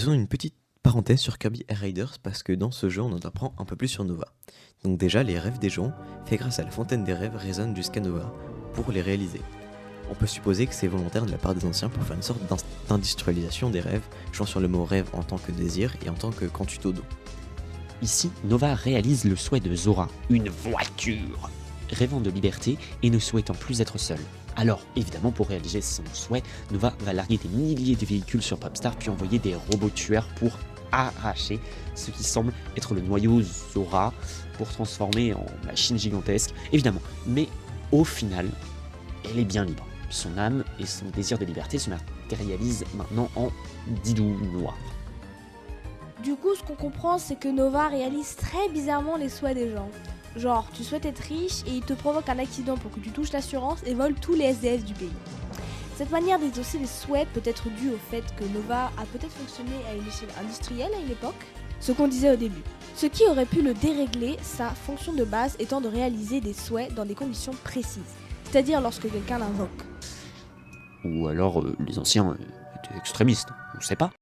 Faisons une petite parenthèse sur Kirby Air Raiders parce que dans ce jeu on en apprend un peu plus sur Nova. Donc déjà les rêves des gens, faits grâce à la fontaine des rêves, résonnent jusqu'à Nova pour les réaliser. On peut supposer que c'est volontaire de la part des anciens pour faire une sorte d'industrialisation des rêves, jouant sur le mot rêve en tant que désir et en tant que cantuto-do. Ici, Nova réalise le souhait de Zora, une voiture, rêvant de liberté et ne souhaitant plus être seule. Alors, évidemment, pour réaliser son souhait, Nova va larguer des milliers de véhicules sur Popstar puis envoyer des robots tueurs pour arracher ce qui semble être le noyau Zora pour transformer en machine gigantesque, évidemment. Mais au final, elle est bien libre. Son âme et son désir de liberté se matérialisent maintenant en Didou noir. Du coup, ce qu'on comprend, c'est que Nova réalise très bizarrement les souhaits des gens. Genre, tu souhaites être riche et il te provoque un accident pour que tu touches l'assurance et vole tous les SDF du pays. Cette manière d'exaucer les souhaits peut être due au fait que Nova a peut-être fonctionné à une échelle industrielle à une époque, ce qu'on disait au début. Ce qui aurait pu le dérégler, sa fonction de base étant de réaliser des souhaits dans des conditions précises, c'est-à-dire lorsque quelqu'un l'invoque. Ou alors les anciens étaient extrémistes, on ne sait pas.